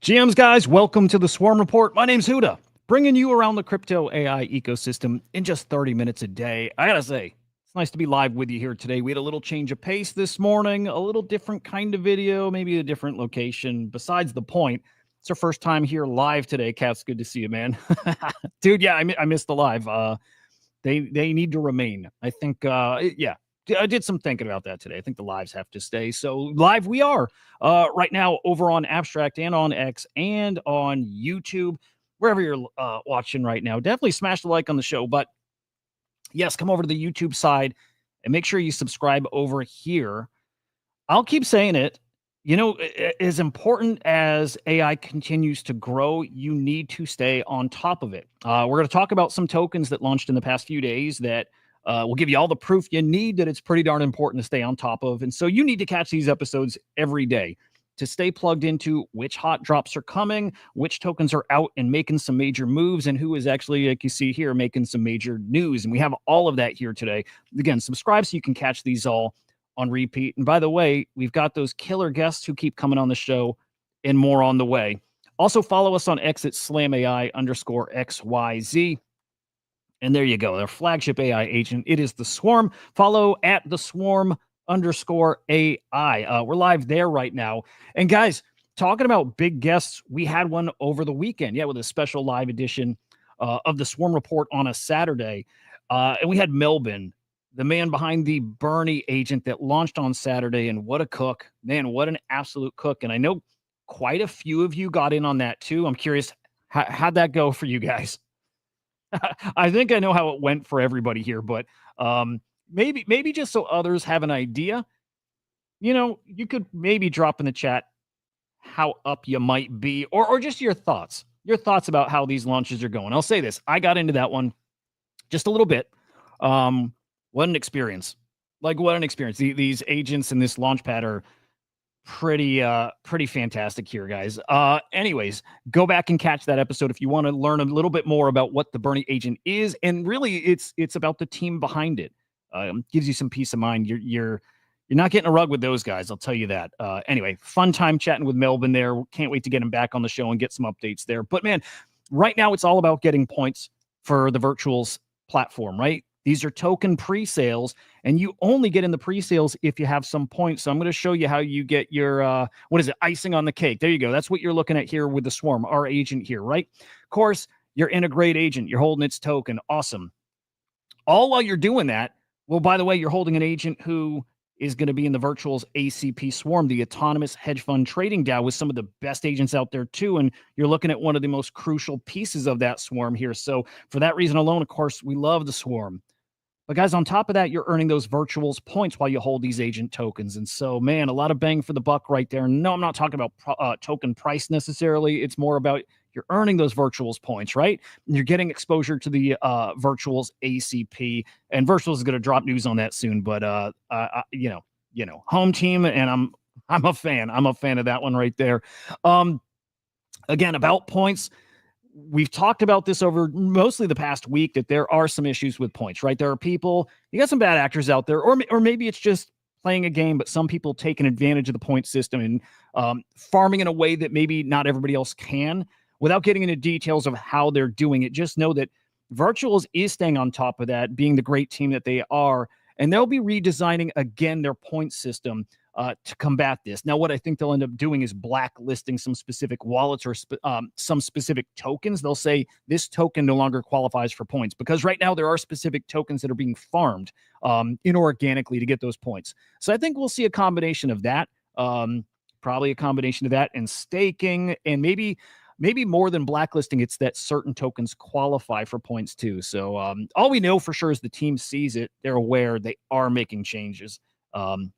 GMs, guys, welcome to the Swarm Report. My name's Hudah, bringing you around the crypto AI ecosystem in just 30 minutes a day. I gotta say, it's nice to be live with you here today. We had a little change of pace this morning, a little different kind of video, maybe a different location. Besides the point, it's our first time here live today. Kat's good to see you, man. Dude, yeah, I missed the live. They need to remain. I think, yeah. I did some thinking about that today. I think the lives have to stay. So live we are right now over on Abstract and on X and on YouTube, wherever you're watching right now. Definitely smash the like on the show. But yes, come over to the YouTube side and make sure you subscribe over here. I'll keep saying it. You know, as important as AI continues to grow, you need to stay on top of it. We're going to talk about some tokens that launched in the past few days that we'll give you all the proof you need that it's pretty darn important to stay on top of. And so you need to catch these episodes every day to stay plugged into which hot drops are coming, which tokens are out and making some major moves, and who is actually, like you see here, making some major news. And we have all of that here today. Again, subscribe so you can catch these all on repeat. And by the way, we've got those killer guests who keep coming on the show and more on the way. Also follow us on X at SlamAI_XYZ. And there you go, their flagship AI agent. It is the Swarm. Follow at the Swarm_AI. We're live there right now. And guys, talking about big guests, we had one over the weekend. Yeah, with a special live edition of the Swarm Report on a Saturday. And we had Melvin, the man behind the Bernie agent that launched on Saturday. And what a cook. Man, what an absolute cook. And I know quite a few of you got in on that too. I'm curious, how'd that go for you guys? I think I know how it went for everybody here, but maybe just so others have an idea, you know, you could maybe drop in the chat how up you might be, or just your thoughts about how these launches are going. I'll say this. I got into that one just a little bit. What an experience. Like, what an experience. These agents in this launch pad are pretty fantastic here, guys. Anyways, go back and catch that episode if you want to learn a little bit more about what the Bernie agent is, and really it's about the team behind it. Gives you some peace of mind. You're not getting a rug with those guys, I'll tell you that. Anyway, fun time chatting with Melvin there. Can't wait to get him back on the show and get some updates there. But man, right now it's all about getting points for the Virtuals platform, right? These are token pre-sales, and you only get in the pre-sales if you have some points. So I'm going to show you how you get your, icing on the cake. There you go. That's what you're looking at here with the Swarm, our agent here, right? Of course, you're in a great agent. You're holding its token. Awesome. All while you're doing that, well, by the way, you're holding an agent who is going to be in the Virtuals ACP Swarm, the autonomous hedge fund trading DAO, with some of the best agents out there too. And you're looking at one of the most crucial pieces of that Swarm here. So for that reason alone, of course, we love the Swarm. But guys, on top of that, you're earning those Virtuals points while you hold these agent tokens. And so, man, a lot of bang for the buck right there. No, I'm not talking about token price necessarily. It's more about you're earning those Virtuals points, right? And you're getting exposure to the Virtuals ACP. And Virtuals is going to drop news on that soon. But you know, home team, and I'm a fan. I'm a fan of that one right there. Again, about points. We've talked about this over mostly the past week, that there are some issues with points, right? There are people, you got some bad actors out there, or maybe it's just playing a game, but some people taking advantage of the point system and farming in a way that maybe not everybody else can. Without getting into details of how they're doing it, just know that Virtuals is staying on top of that, being the great team that they are, and they'll be redesigning again their point system to combat this. Now, what I think they'll end up doing is blacklisting some specific wallets or some specific tokens. They'll say this token no longer qualifies for points, because right now there are specific tokens that are being farmed inorganically to get those points. So I think we'll see a combination of that, probably a combination of that and staking, and maybe more than blacklisting, it's that certain tokens qualify for points too. So all we know for sure is the team sees it. They're aware. They are making changes.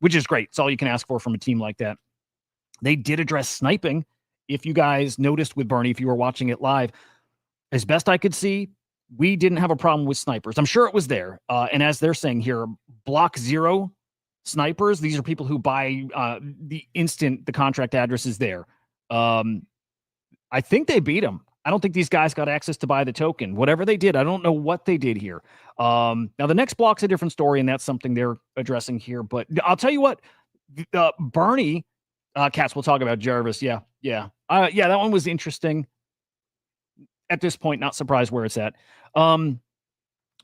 Which is great. It's all you can ask for from a team like that. They did address sniping. If you guys noticed with Bernie, if you were watching it live, as best I could see, we didn't have a problem with snipers. I'm sure it was there. And as they're saying here, block zero snipers, these are people who buy the instant the contract address is there. I think they beat them. I don't think these guys got access to buy the token. Whatever they did, I don't know what they did here. Now, the next block's a different story, and that's something they're addressing here. But I'll tell you what, Bernie, Cats, we'll talk about Jarvis. Yeah, Yeah. Yeah, that one was interesting. At this point, not surprised where it's at.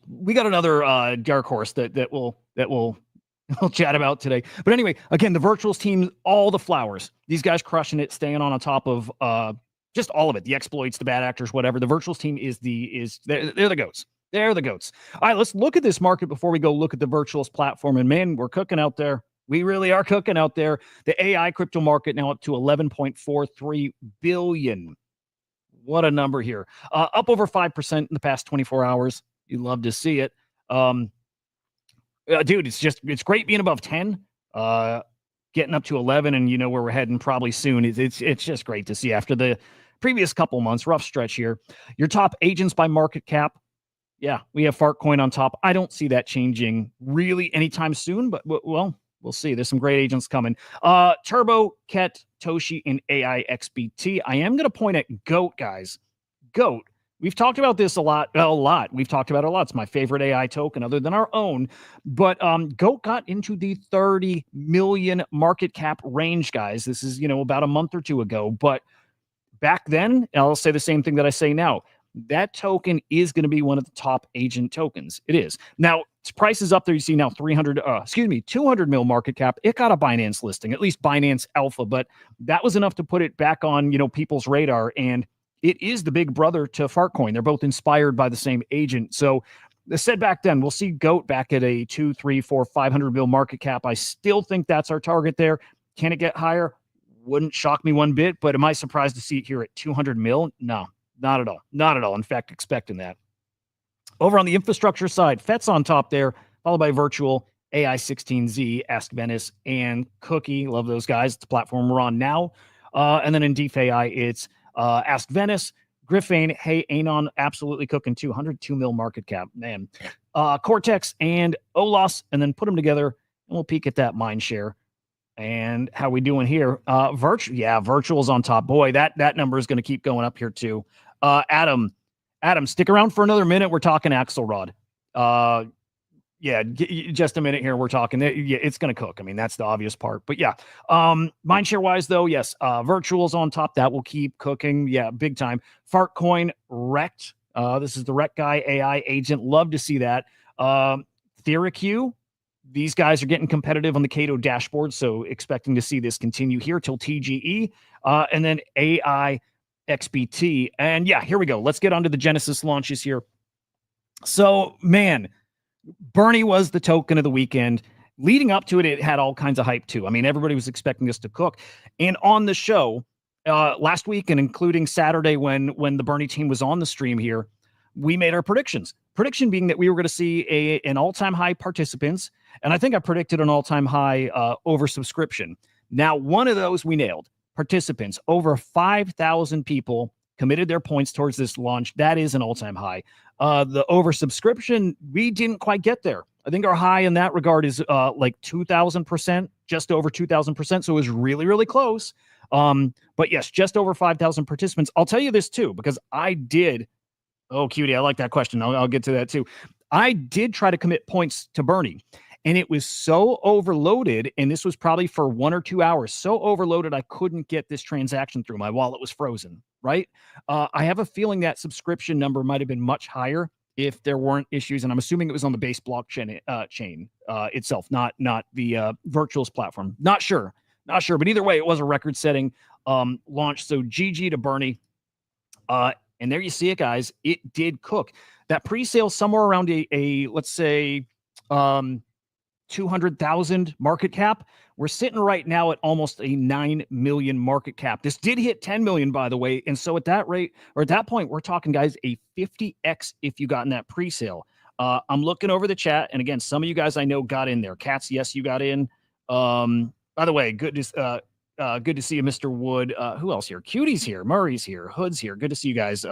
We got another dark horse that we'll chat about today. But anyway, again, the virtuals team, all the flowers. These guys crushing it, staying on top of just all of it. The exploits, the bad actors, whatever. The virtuals team they're the goats. They're the goats. All right, let's look at this market before we go look at the virtuals platform. And man, we're cooking out there. We really are cooking out there. The AI crypto market now up to 11.43 billion. What a number here. Up over 5% in the past 24 hours. You love to see it. Dude, it's great being above 10, getting up to 11, and you know where we're heading probably soon. It's just great to see after the previous couple months, rough stretch here. Your top agents by market cap. Yeah, we have Fartcoin on top. I don't see that changing really anytime soon, but well, we'll see. There's some great agents coming. Turbo, Ket, Toshi, and AIXBT. I am going to point at GOAT, guys. GOAT. We've talked about this a lot. We've talked about it a lot. It's my favorite AI token other than our own. But GOAT got into the 30 million market cap range, guys. This is, about a month or two ago. But back then, I'll say the same thing that I say now. That token is going to be one of the top agent tokens. It is. Now, its price is up there. You see now 200 mil market cap. It got a Binance listing, at least Binance Alpha, but that was enough to put it back on, people's radar. And it is the big brother to Fartcoin. They're both inspired by the same agent. So I said back then, we'll see GOAT back at a 200, 300, 400, 500 mil market cap. I still think that's our target there. Can it get higher? Wouldn't shock me one bit, but am I surprised to see it here at 200 mil? No. Not at all. Not at all. In fact, expecting that. Over on the infrastructure side, FET's on top there, followed by Virtual, AI16Z, Ask Venice, and Cookie. Love those guys. It's the platform we're on now. And then in DeFi, it's Ask Venice, Griffin, Hey Anon, absolutely cooking 202 mil market cap. Man. Cortex and Olos, and then put them together, and we'll peek at that mind share. And how we doing here? Virtual's on top. Boy, that number is going to keep going up here too. Adam, stick around for another minute. We're talking Axelrod. Just a minute here. We're talking. Yeah, it's going to cook. I mean, that's the obvious part. But yeah, mindshare wise though, yes, Virtual's on top. That will keep cooking. Yeah, big time. Fartcoin wrecked. This is the Wreck Guy AI agent. Love to see that. TheraQ. These guys are getting competitive on the Kato dashboard, so expecting to see this continue here till TGE, and then AIXBT. And yeah, here we go. Let's get onto the Genesis launches here. So, man, Bernie was the token of the weekend. Leading up to it, it had all kinds of hype too. I mean, everybody was expecting this to cook. And on the show last week, and including Saturday when the Bernie team was on the stream here, we made our predictions. Prediction being that we were going to see an all-time high participants, and I think I predicted an all-time high oversubscription. Now, one of those we nailed. Participants, over 5,000 people committed their points towards this launch. That is an all-time high. The oversubscription, we didn't quite get there. I think our high in that regard is like 2,000%, just over 2,000%. So it was really, really close. But yes, just over 5,000 participants. I'll tell you this too, because I did. Oh, cutie, I like that question. I'll get to that too. I did try to commit points to Bernie, and it was so overloaded, and this was probably for 1 or 2 hours, so overloaded I couldn't get this transaction through. My wallet was frozen, right? I have a feeling that subscription number might have been much higher if there weren't issues, and I'm assuming it was on the base blockchain chain itself, not the Virtuals platform. Not sure, but either way, it was a record-setting launch, so GG to Bernie. And there you see it, guys. It did cook. That pre-sale somewhere around a let's say 200,000 market cap. We're sitting right now at almost a 9 million market cap. This did hit 10 million, by the way. And so at that rate, or at that point, we're talking, guys, a 50x if you got in that pre-sale. I'm looking over the chat. And again, some of you guys I know got in there. Cats, yes, you got in. By the way, good to see you, Mr. Wood. Who else here? Cutie's here. Murray's here. Hood's here. Good to see you guys.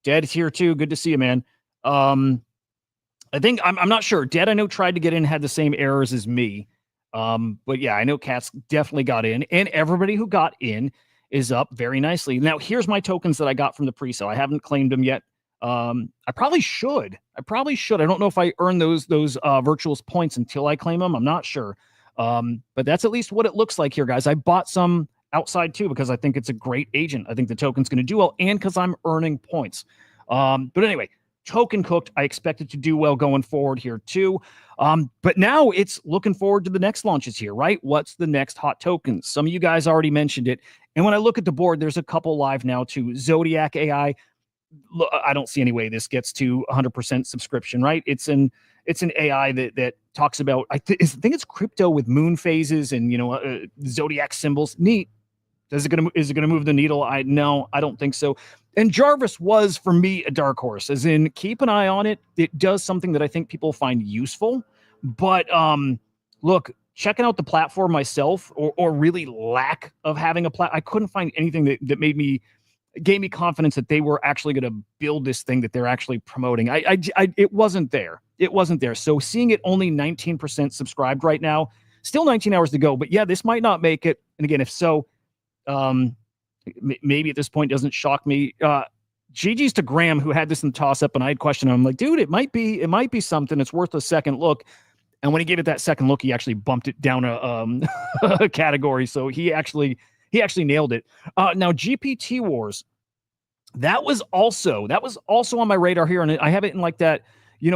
Dead's here too. Good to see you, man. I think I'm not sure. Dead, I know, tried to get in, had the same errors as me. But yeah, I know Cats definitely got in, and everybody who got in is up very nicely. Now, here's my tokens that I got from the pre-sale. I haven't claimed them yet. I probably should. I don't know if I earn those Virtuals points until I claim them. I'm not sure. But that's at least what it looks like here, guys. I bought some outside too, because I think it's a great agent. I think the token's going to do well, and because I'm earning points. But anyway, token cooked. I expect it to do well going forward here too. But now it's looking forward to the next launches here, right? What's the next hot token? Some of you guys already mentioned it. And when I look at the board, there's a couple live now too. Zodiac AI. Look, I don't see any way this gets to 100% subscription, right? It's an AI that talks about, I think it's crypto with moon phases and, zodiac symbols. Neat. Is it gonna move the needle? No, I don't think so. And Jarvis was, for me, a dark horse, as in keep an eye on it. It does something that I think people find useful. But look, checking out the platform myself, or really lack of having a I couldn't find anything that gave me confidence that they were actually going to build this thing that they're actually promoting. It wasn't there. It wasn't there. So seeing it only 19% subscribed right now, still 19 hours to go. But yeah, this might not make it. And again, if so, maybe at this point doesn't shock me. GG's to Graham, who had this in the toss up, and I had questioned him. I'm like, dude, it might be something. It's worth a second look. And when he gave it that second look, he actually bumped it down a category. So he actually nailed it. Now GPT Wars, that was also on my radar here, and I have it in like that,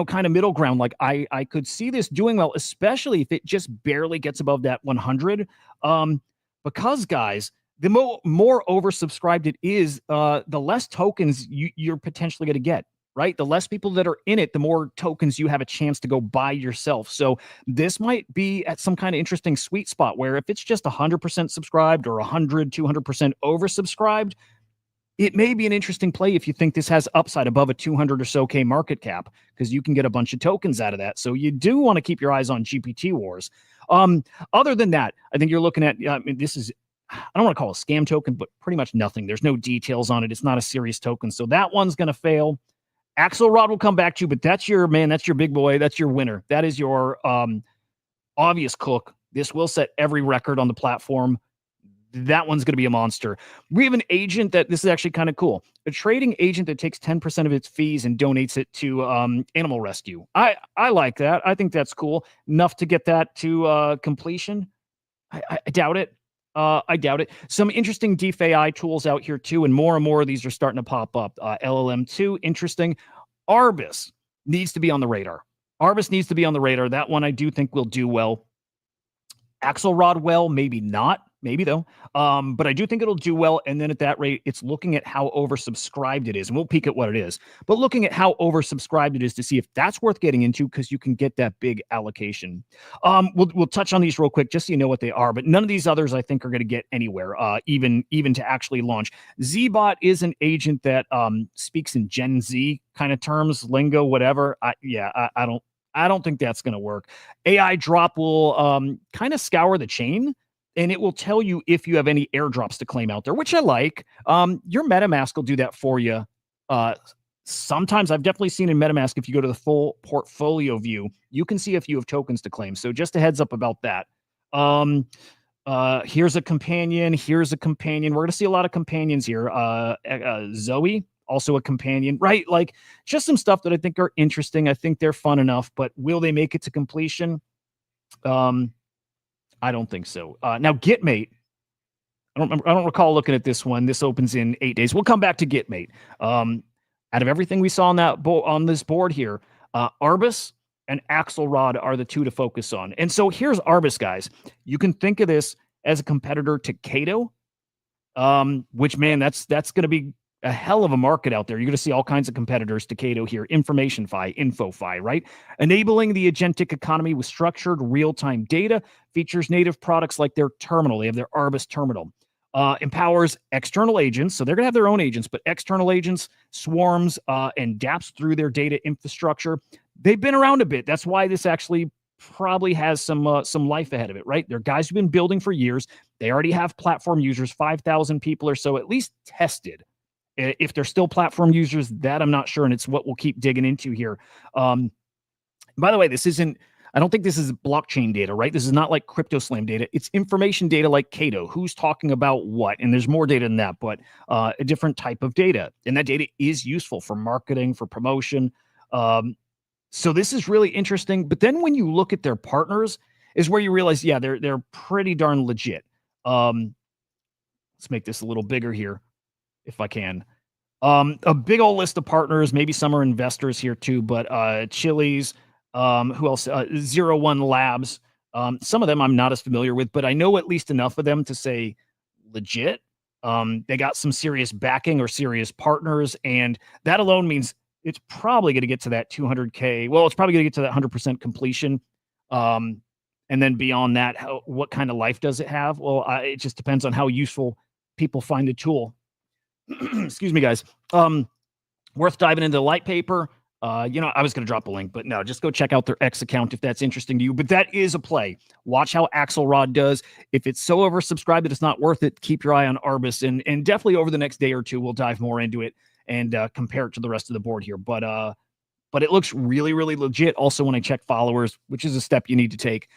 kind of middle ground. Like I could see this doing well, especially if it just barely gets above that 100. Because guys, the more oversubscribed it is, the less tokens you're potentially going to get. Right? The less people that are in it, the more tokens you have a chance to go buy yourself. So this might be at some kind of interesting sweet spot where if it's just 100% subscribed or 100, 200% oversubscribed, it may be an interesting play if you think this has upside above a 200 or so K market cap, because you can get a bunch of tokens out of that. So you do want to keep your eyes on GPT Wars. Other than that, I think you're looking at, this is, I don't want to call it a scam token, but pretty much nothing. There's no details on it. It's not a serious token. So that one's going to fail. Axelrod will come back to you, but that's your big boy. That's your winner. That is your obvious cook. This will set every record on the platform. That one's going to be a monster. We have an agent that, this is actually kind of cool. A trading agent that takes 10% of its fees and donates it to animal rescue. I like that. I think that's cool. Enough to get that to completion. I doubt it. I doubt it. Some interesting DeFi tools out here too, and more of these are starting to pop up. LLM2, interesting. Arbus needs to be on the radar. That one I do think will do well. Axelrod, well, maybe not. Maybe though. But I do think it'll do well. And then at that rate, it's looking at how oversubscribed it is. And we'll peek at what it is. But looking at how oversubscribed it is to see if that's worth getting into, because you can get that big allocation. We'll touch on these real quick just so you know what they are. But none of these others I think are going to get anywhere, even to actually launch. Zbot is an agent that speaks in Gen Z kind of terms, lingo, whatever. I don't think that's going to work. AI Drop will kind of scour the chain, and it will tell you if you have any airdrops to claim out there, which I like. Your MetaMask will do that for you. Sometimes I've definitely seen in MetaMask, if you go to the full portfolio view, you can see if you have tokens to claim. So just a heads up about that. Here's a companion. We're going to see a lot of companions here. Zoe, also a companion, right? Like just some stuff that I think are interesting. I think they're fun enough, but will they make it to completion? I don't think so. Now Gitmate, I don't recall looking at this one. This opens in 8 days. We'll come back to Gitmate. Out of everything we saw on this board here, Arbus and Axelrod are the two to focus on. And so here's Arbus, guys. You can think of this as a competitor to Kato, which, man, that's going to be a hell of a market out there. You're going to see all kinds of competitors to Kato here. InformationFi, InfoFi, right? Enabling the agentic economy with structured real-time data, features native products like their terminal. They have their Arbus terminal. Empowers external agents. So they're going to have their own agents, but external agents, swarms, and dApps through their data infrastructure. They've been around a bit. That's why this actually probably has some life ahead of it, right? They're guys who've been building for years. They already have platform users, 5,000 people or so, at least tested. If they're still platform users, that I'm not sure, and it's what we'll keep digging into here. By the way, I don't think this is blockchain data, right? This is not like CryptoSlam data. It's information data like Kato. Who's talking about what? And there's more data than that, but a different type of data. And that data is useful for marketing, for promotion. So this is really interesting. But then when you look at their partners is where you realize, yeah, they're pretty darn legit. Let's make this a little bigger here if I can. A big old list of partners. Maybe some are investors here too, but Chili's, who else? 01 Labs. Some of them I'm not as familiar with, but I know at least enough of them to say legit. They got some serious backing or serious partners, and that alone means it's probably going to get to that 200K. Well, it's probably going to get to that 100% completion. And then beyond that, what kind of life does it have? Well, it just depends on how useful people find the tool. Excuse me, guys. Worth diving into the light paper. I was going to drop a link, but no, just go check out their X account if that's interesting to you. But that is a play. Watch how Axelrod does. If it's so oversubscribed that it's not worth it, keep your eye on Arbus. And definitely over the next day or two, we'll dive more into it and compare it to the rest of the board here. But it looks really, really legit. Also, when I check followers, which is a step you need to take,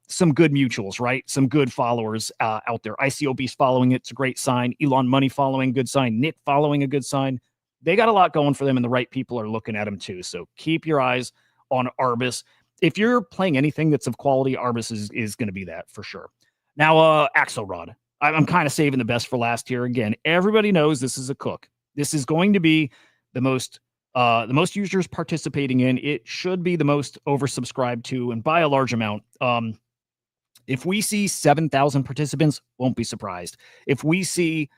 some good mutuals, right? Some good followers out there. ICOB's following it. It's a great sign. Elon Money following, good sign. Nick following, a good sign. They got a lot going for them, and the right people are looking at them too. So keep your eyes on Arbus. If you're playing anything that's of quality, Arbus is going to be that for sure. Now, Axelrod. I'm kind of saving the best for last here. Again, everybody knows this is a cook. This is going to be the most users participating in. It should be the most oversubscribed to, and by a large amount. If we see 7,000 participants, won't be surprised. If we see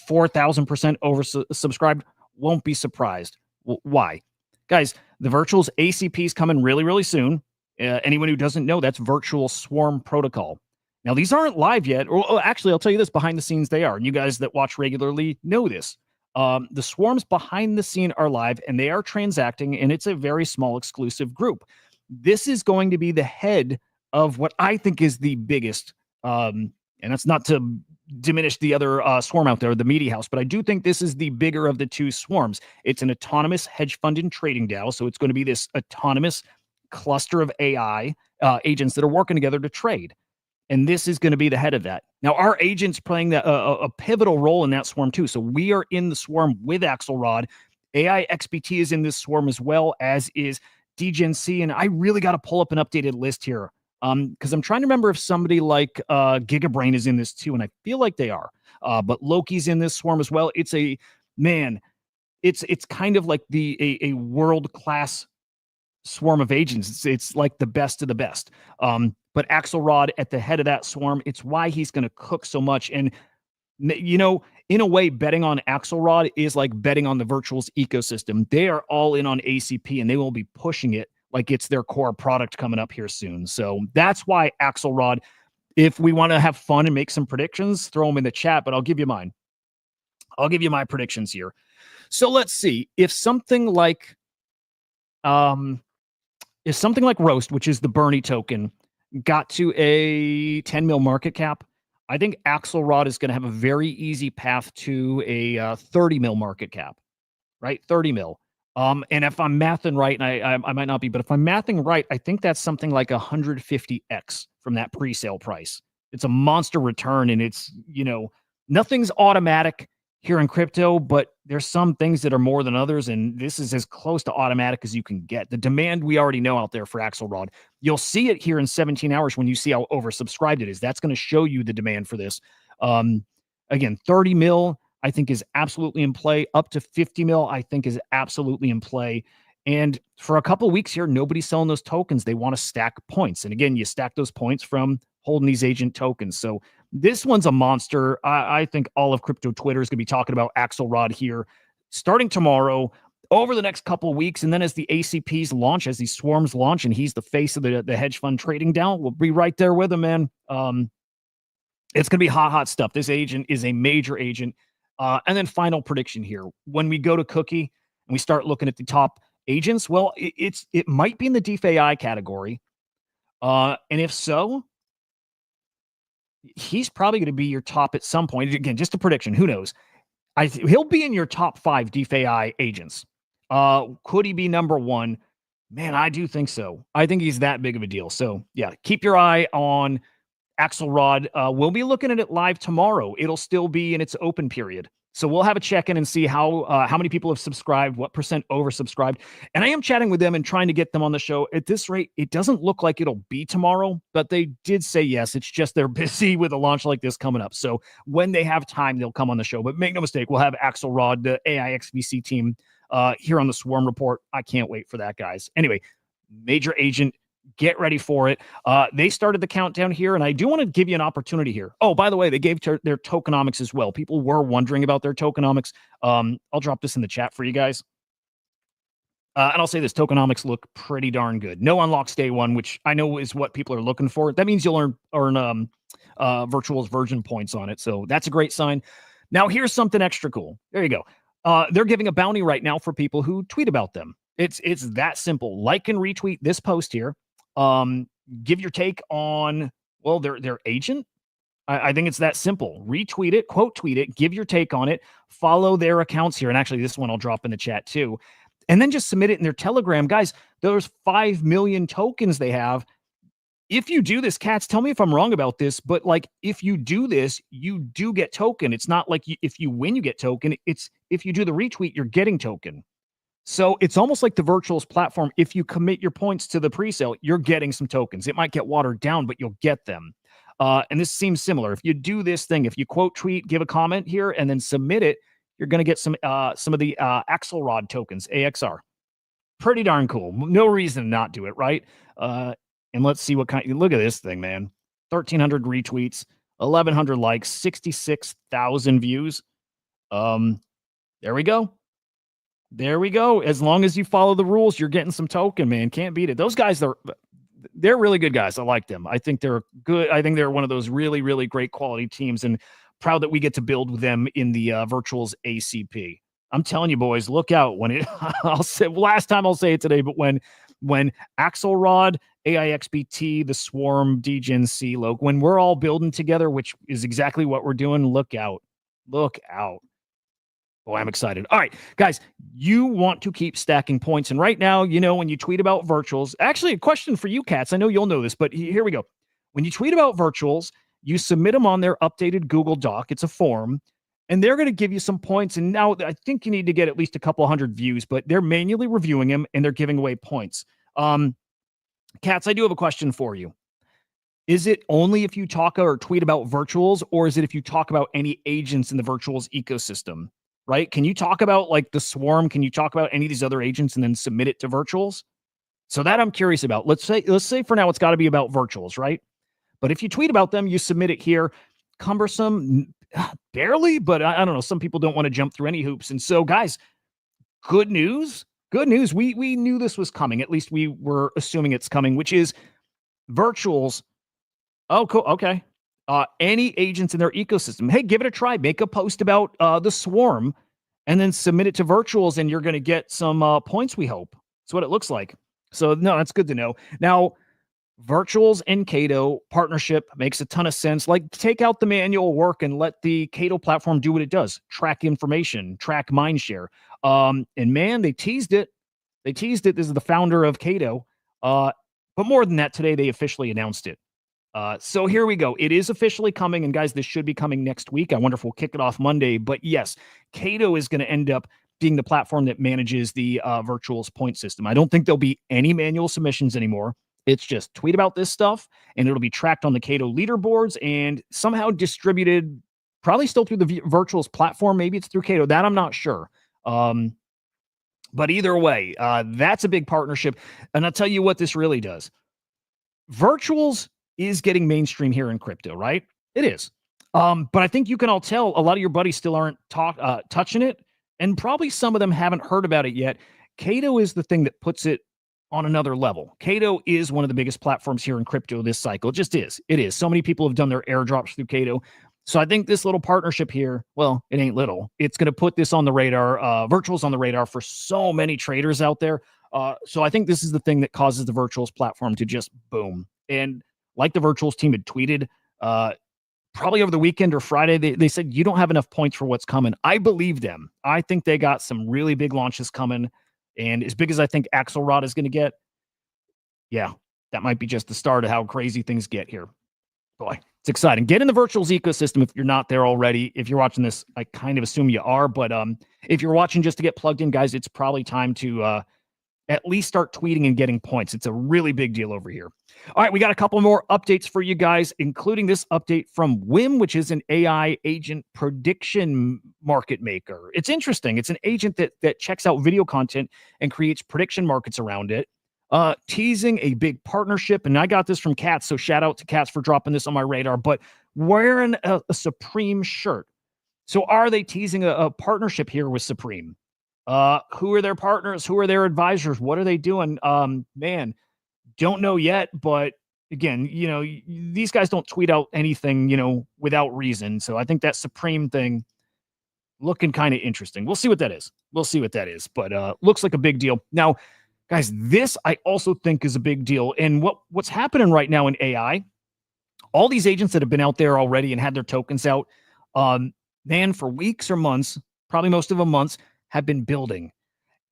4,000% oversubscribed, won't be surprised. Why? Guys, the Virtual's ACP is coming really, really soon. Anyone who doesn't know, that's Virtual Swarm Protocol. Now, these aren't live yet. Or actually, I'll tell you this, behind the scenes they are. And you guys that watch regularly know this. The swarms behind the scene are live, and they are transacting, and it's a very small exclusive group. This is going to be the head of what I think is the biggest, and that's not to diminish the other swarm out there, the Media House, but I do think this is the bigger of the two swarms. It's an autonomous hedge fund and trading DAO, so it's going to be this autonomous cluster of AI agents that are working together to trade. And this is going to be the head of that. Now, our agent's playing a pivotal role in that swarm too. So we are in the swarm with Axelrod. AI XBT is in this swarm as well, as is DGNC. And I really got to pull up an updated list here because I'm trying to remember if somebody like Gigabrain is in this too. And I feel like they are. But Loki's in this swarm as well. It's kind of like a world-class swarm of agents. It's like the best of the best. But Axelrod at the head of that swarm, it's why he's going to cook so much. And, in a way, betting on Axelrod is like betting on the Virtuals ecosystem. They are all in on ACP, and they will be pushing it like it's their core product coming up here soon. So that's why Axelrod, if we want to have fun and make some predictions, throw them in the chat, but I'll give you mine. I'll give you my predictions here. So let's see. If something like Roast, which is the Bernie token, got to a 10 mil market cap, I think Axelrod is going to have a very easy path to a 30 mil market cap, right? 30 mil. And if I'm mathing right, and I might not be, but if I'm mathing right, I think that's something like 150x from that pre-sale price. It's a monster return, and it's, nothing's automatic here in crypto, but there's some things that are more than others, and this is as close to automatic as you can get. The demand we already know out there for Axelrod. You'll see it here in 17 hours when you see how oversubscribed it is. That's going to show you the demand for this. Again, 30 mil, I think, is absolutely in play. Up to 50 mil, I think, is absolutely in play. And for a couple of weeks here, nobody's selling those tokens. They want to stack points. And again, you stack those points from holding these agent tokens. So this one's a monster. I think all of crypto Twitter is going to be talking about Axelrod here starting tomorrow, over the next couple of weeks. And then as the ACPs launch, as these swarms launch, and he's the face of the hedge fund trading DAO, we'll be right there with him, man. It's going to be hot stuff. This agent is a major agent. And then final prediction here. When we go to Cookie and we start looking at the top agents, well, it might be in the DeFi category. And if so, he's probably going to be your top at some point. Again, just a prediction. Who knows? He'll be in your top 5 DeFi agents. Could he be number 1? Man, I do think so. I think he's that big of a deal. So, yeah, keep your eye on Axelrod. We'll be looking at it live tomorrow. It'll still be in its open period. So we'll have a check-in and see how many people have subscribed, what percent oversubscribed. And I am chatting with them and trying to get them on the show. At this rate, it doesn't look like it'll be tomorrow, but they did say yes. It's just they're busy with a launch like this coming up. So when they have time, they'll come on the show. But make no mistake, we'll have Axelrod, the AI XVC team, here on the Swarm Report. I can't wait for that, guys. Anyway, major agent, get ready for it. They started the countdown here, and I do want to give you an opportunity here. Oh, by the way, they gave their tokenomics as well. People were wondering about their tokenomics. I'll drop this in the chat for you guys. And I'll say this, tokenomics look pretty darn good. No unlocks day one, which I know is what people are looking for. That means you'll earn Virtual's Virgin points on it. So that's a great sign. Now, here's something extra cool. There you go. They're giving a bounty right now for people who tweet about them. It's that simple. Like and retweet this post here. Give your take on, well, their agent. I think it's that simple. Retweet it, quote tweet it, give your take on it, follow their accounts here. And actually, this one I'll drop in the chat too. And then just submit it in their Telegram. Guys, there's 5 million tokens they have. If you do this, Cats, tell me if I'm wrong about this, but like if you do this, you do get token. It's not like if you win, you get token. It's if you do the retweet, you're getting token. So it's almost like the Virtuals platform. If you commit your points to the presale, you're getting some tokens. It might get watered down, but you'll get them. And this seems similar. If you do this thing, if you quote tweet, give a comment here, and then submit it, you're going to get some of the Axelrod tokens, AXR. Pretty darn cool. No reason to not do it, right? And let's see what kind. Look at this thing, man. 1,300 retweets, 1,100 likes, 66,000 views. There we go. There we go. As long as you follow the rules, you're getting some token, man. Can't beat it. Those guys, they're really good guys. I like them. I think they're good. I think they're one of those really, really great quality teams, and proud that we get to build with them in the Virtuals ACP. I'm telling you, boys, look out when it. I'll say last time I'll say it today, but when Axelrod, AIXBT, the Swarm, DGen, C-Log, when we're all building together, which is exactly what we're doing, look out. Look out. Boy, I'm excited. All right, guys, you want to keep stacking points. And right now, you know, when you tweet about Virtuals, actually a question for you, Cats. I know you'll know this, but here we go. When you tweet about Virtuals, you submit them on their updated Google Doc. It's a form, and they're going to give you some points. And now I think you need to get at least a couple hundred views, but they're manually reviewing them, and they're giving away points. Cats, I do have a question for you. Is it only if you talk or tweet about Virtuals, or is it if you talk about any agents in the Virtuals ecosystem? Right? Can you talk about like the Swarm? Can you talk about any of these other agents and then submit it to Virtuals? So that I'm curious about. Let's say for now it's got to be about Virtuals, right? But if you tweet about them, you submit it here. Cumbersome, barely, but I don't know. Some people don't want to jump through any hoops. And so, guys, good news. Good news. We knew this was coming. At least we were assuming it's coming, which is Virtuals. Oh, cool. Okay. Any agents in their ecosystem. Hey, give it a try. Make a post about the Swarm and then submit it to Virtuals, and you're going to get some points, we hope. That's what it looks like. So, no, that's good to know. Now, Virtuals and Kato partnership makes a ton of sense. Like, take out the manual work and let the Kato platform do what it does. Track information, track mindshare. And, man, they teased it. They teased it. This is the founder of Kato. But more than that, today they officially announced it. So here we go. It is officially coming. And guys, this should be coming next week. I wonder if we'll kick it off Monday. But yes, Kato is going to end up being the platform that manages the Virtuals point system. I don't think there'll be any manual submissions anymore. It's just tweet about this stuff, and it'll be tracked on the Kato leaderboards and somehow distributed, probably still through the Virtuals platform. Maybe it's through Kato. That I'm not sure. But either way, that's a big partnership. And I'll tell you what this really does. Virtuals is getting mainstream here in crypto, right? It is. But I think you can all tell a lot of your buddies still aren't touching it, and probably some of them haven't heard about it yet. Kato is the thing that puts it on another level. Kato is one of the biggest platforms here in crypto this cycle. It just is. It is. So many people have done their airdrops through Kato. So I think this little partnership here, well, it ain't little. It's going to put this on the radar, Virtuals on the radar for so many traders out there. So I think this is the thing that causes the Virtuals platform to just boom. And like the Virtuals team had tweeted, probably over the weekend or Friday, they said, you don't have enough points for what's coming. I believe them. I think they got some really big launches coming. And as big as I think Axelrod is going to get, yeah, that might be just the start of how crazy things get here. Boy. It's exciting. Get in the virtuals ecosystem if you're not there already. If you're watching this, I kind of assume you are, but if you're watching just to get plugged in, guys, it's probably time to at least start tweeting and getting points. It's a really big deal over here. All right, we got a couple more updates for you guys, including this update from Wim, which is an AI agent prediction market maker. It's interesting. It's an agent that checks out video content and creates prediction markets around it. Teasing a big partnership, and I got this from Katz, so shout out to Katz for dropping this on my radar, but wearing a Supreme shirt. So are they teasing a partnership here with Supreme? Who are their partners? Who are their advisors? What are they doing? Man, don't know yet, but again, these guys don't tweet out anything, without reason. So I think that Supreme thing looking kind of interesting. We'll see what that is. But looks like a big deal. Now, guys, this I also think is a big deal. And what's happening right now in AI, all these agents that have been out there already and had their tokens out, man, for weeks or months, probably most of them months, have been building.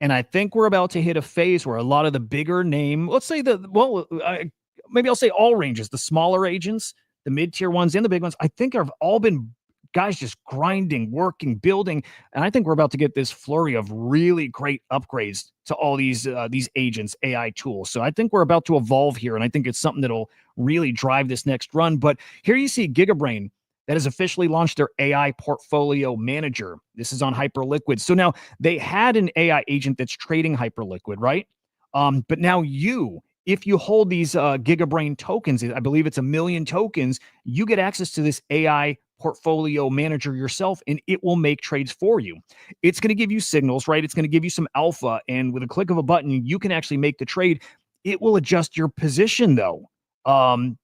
And I think we're about to hit a phase where a lot of the bigger name, let's say maybe I'll say all ranges, the smaller agents, the mid-tier ones and the big ones, I think have all been guys just grinding, working, building. And I think we're about to get this flurry of really great upgrades to all these agents, AI tools. So I think we're about to evolve here. And I think it's something that'll really drive this next run. But here you see GigaBrain that has officially launched their AI portfolio manager. This is on Hyperliquid. So now they had an AI agent that's trading Hyperliquid, right? But now if you hold these GigaBrain tokens, I believe it's 1 million tokens, you get access to this AI portfolio manager yourself, and it will make trades for you. It's going to give you signals, right? It's going to give you some alpha, and with a click of a button, you can actually make the trade. It will adjust your position, though,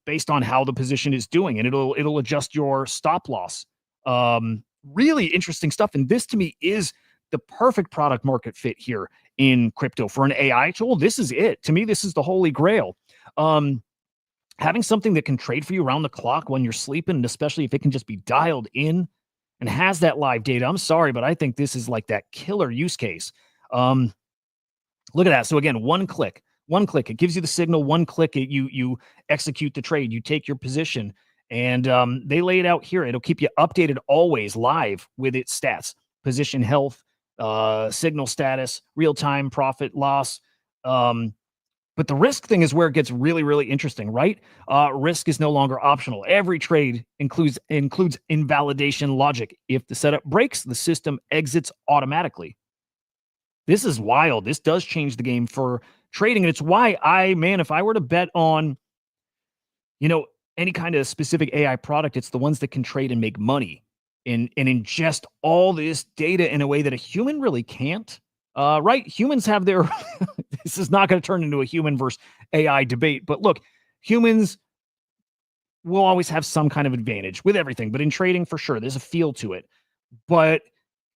based on how the position is doing, and it'll adjust your stop loss. Really interesting stuff, and this to me is the perfect product market fit here in crypto for an AI tool. This is it. To me, this is the holy grail. Having something that can trade for you around the clock when you're sleeping, and especially if it can just be dialed in and has that live data. I'm sorry, but I think this is like that killer use case. Look at that. So again, one click, it gives you the signal. One click, you execute the trade, you take your position, and they lay it out here. It'll keep you updated always live with its stats, position health, signal status, real-time profit loss. But the risk thing is where it gets really, really interesting, right? Risk is no longer optional. Every trade includes invalidation logic. If the setup breaks, the system exits automatically. This is wild. This does change the game for trading. And it's why if I were to bet on, any kind of specific AI product, it's the ones that can trade and make money and ingest all this data in a way that a human really can't. Right? Humans have their, this is not going to turn into a human versus AI debate, but look, humans will always have some kind of advantage with everything, but in trading for sure, there's a feel to it. But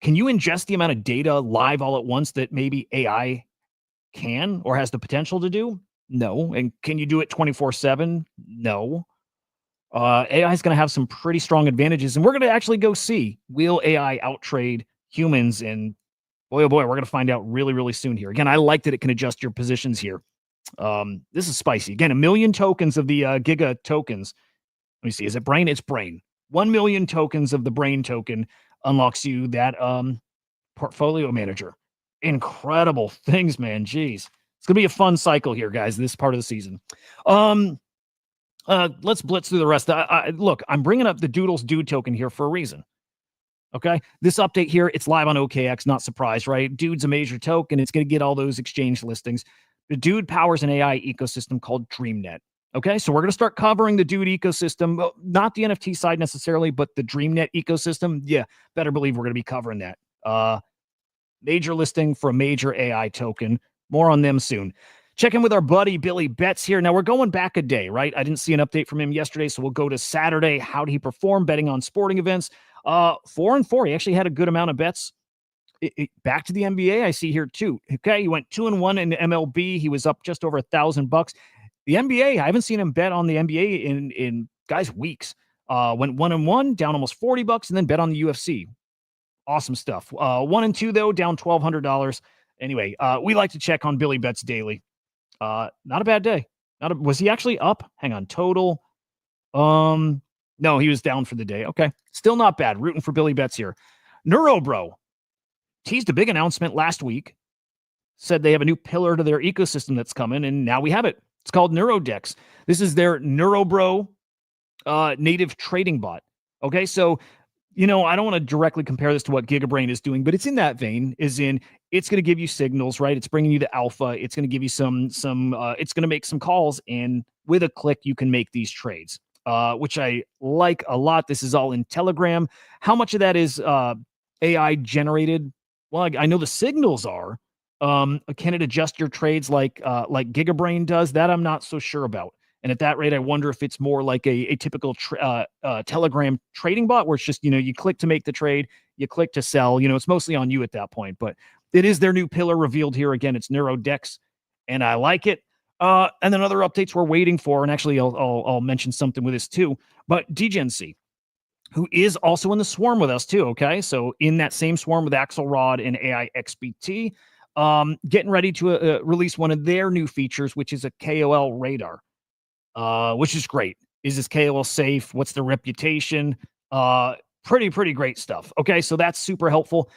can you ingest the amount of data live all at once that maybe AI can or has the potential to do? No. And can you do it 24/7? No. AI is going to have some pretty strong advantages, and we're going to actually go see, will AI outtrade humans? And boy, oh boy, we're going to find out really, really soon here. Again, I like that it can adjust your positions here. This is spicy. Again, 1 million tokens of the Giga tokens. Let me see. Is it Brain? It's Brain. 1 million tokens of the Brain token unlocks you that portfolio manager. Incredible things, man. Jeez. It's going to be a fun cycle here, guys, this part of the season. Let's blitz through the rest. Look, I'm bringing up the Doodles Dude token here for a reason. Okay, this update here, it's live on OKX, not surprised, right? Dude's a major token. It's going to get all those exchange listings. The Dude powers an AI ecosystem called DreamNet. Okay, so we're going to start covering the Dude ecosystem, not the NFT side necessarily, but the DreamNet ecosystem. Yeah, better believe we're going to be covering that. Major listing for a major AI token. More on them soon. Check in with our buddy Billy Betts here. Now, we're going back a day, right? I didn't see an update from him yesterday, so we'll go to Saturday. How did he perform betting on sporting events? 4-4. He actually had a good amount of bets. Back to the NBA, I see here too. Okay, he went 2-1 in MLB. He was up just over $1,000. The NBA, I haven't seen him bet on the NBA in guys weeks. Went 1-1, down almost $40, and then bet on the UFC. Awesome stuff. 1-2 though, down $1,200. Anyway, we like to check on Billy Betts daily. Not a bad day. Was he actually up? Hang on, total. No, he was down for the day. Okay. Still not bad. Rooting for Billy Betts here. Neurobro teased a big announcement last week. Said they have a new pillar to their ecosystem that's coming, and now we have it. It's called Neurodex. This is their Neurobro native trading bot. Okay, so I don't want to directly compare this to what Gigabrain is doing, but it's in that vein. It's going to give you signals, right? It's bringing you to alpha. It's going to give you some. It's going to make some calls, and with a click, you can make these trades, which I like a lot. This is all in Telegram. How much of that is AI generated? Well, I know the signals are. Can it adjust your trades like Gigabrain does? That I'm not so sure about. And at that rate, I wonder if it's more like a typical Telegram trading bot where it's just, you click to make the trade, you click to sell, it's mostly on you at that point. But it is their new pillar revealed here. Again, it's Neurodex, and I like it. And then other updates we're waiting for, and actually I'll mention something with this too, but DGNC, who is also in the swarm with us too, okay? So in that same swarm with Axelrod and AIXBT, getting ready to release one of their new features, which is a KOL radar. Which is great. Is this KOL safe? What's the reputation? Pretty great stuff. Okay, so that's super helpful.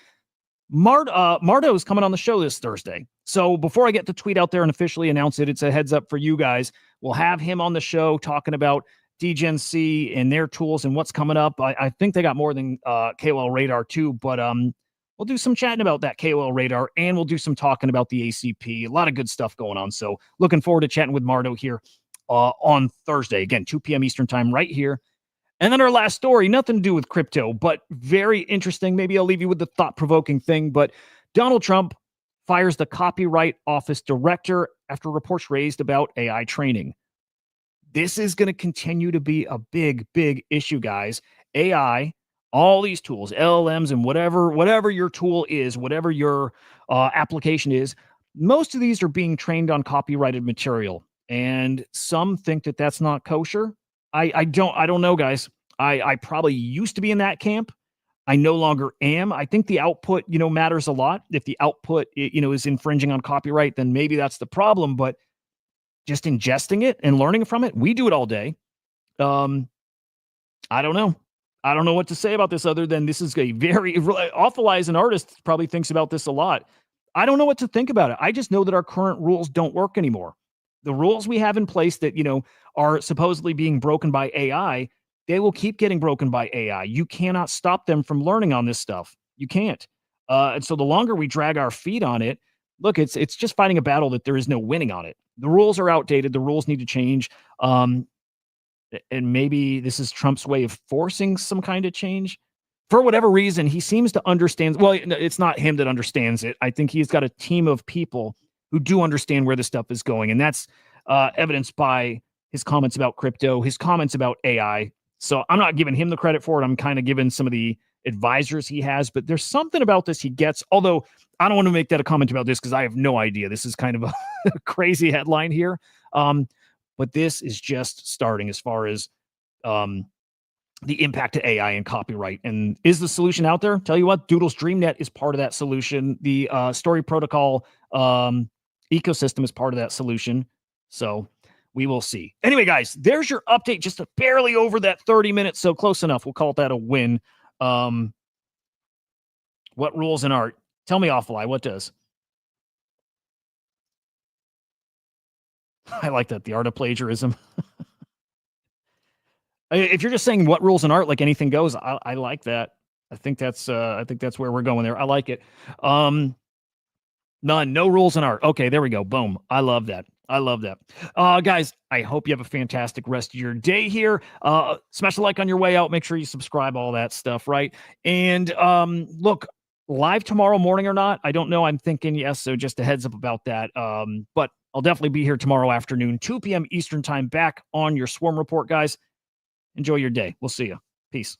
Mardo is coming on the show this Thursday. So before I get the tweet out there and officially announce it, it's a heads up for you guys. We'll have him on the show talking about DGNC and their tools and what's coming up. I think they got more than KOL radar too, but we'll do some chatting about that KOL radar, and we'll do some talking about the ACP. A lot of good stuff going on. So looking forward to chatting with Mardo here on Thursday. Again, 2 p.m. Eastern time right here. And then our last story, nothing to do with crypto, but very interesting. Maybe I'll leave you with the thought-provoking thing, but Donald Trump fires the Copyright Office director after reports raised about AI training. This is going to continue to be a big issue, guys. AI, all these tools, LLMs, and whatever your tool is, whatever your application is, most of these are being trained on copyrighted material. And some think that that's not kosher. I don't know, guys. I probably used to be in that camp. I no longer am. I think the output, matters a lot. If the output, is infringing on copyright, then maybe that's the problem. But just ingesting it and learning from it, we do it all day. I don't know. I don't know what to say about this other than this is a very Awful Eyes, an artist, probably thinks about this a lot. I don't know what to think about it. I just know that our current rules don't work anymore. The rules we have in place that, are supposedly being broken by AI, they will keep getting broken by AI. You cannot stop them from learning on this stuff. You can't. And so the longer we drag our feet on it, look, it's just fighting a battle that there is no winning on it. The rules are outdated. The rules need to change. And maybe this is Trump's way of forcing some kind of change. For whatever reason, he seems to understand. Well, it's not him that understands it. I think he's got a team of people who do understand where this stuff is going. And that's evidenced by his comments about crypto, his comments about AI. So I'm not giving him the credit for it. I'm kind of giving some of the advisors he has, but there's something about this he gets, although I don't want to make that a comment about this because I have no idea. This is kind of a crazy headline here. But this is just starting as far as the impact to AI and copyright. And is the solution out there? Tell you what, Doodle's DreamNet is part of that solution. The Story Protocol ecosystem is part of that solution. So we will see. Anyway, guys, there's your update. Just barely over that 30 minutes. So close enough. We'll call that a win. What rules in art? Tell me, Awful Eye, what does? I like that. The art of plagiarism. If you're just saying what rules in art, like anything goes, I like that. I think that's where we're going there. I like it. None, no rules in art. Okay, there we go. Boom. I love that. Guys, I hope you have a fantastic rest of your day here. Smash a like on your way out. Make sure you subscribe, all that stuff, right? And look, live tomorrow morning or not, I don't know. I'm thinking yes, so just a heads up about that. But I'll definitely be here tomorrow afternoon, 2 p.m. Eastern time, back on your Swarm Report, guys. Enjoy your day. We'll see you. Peace.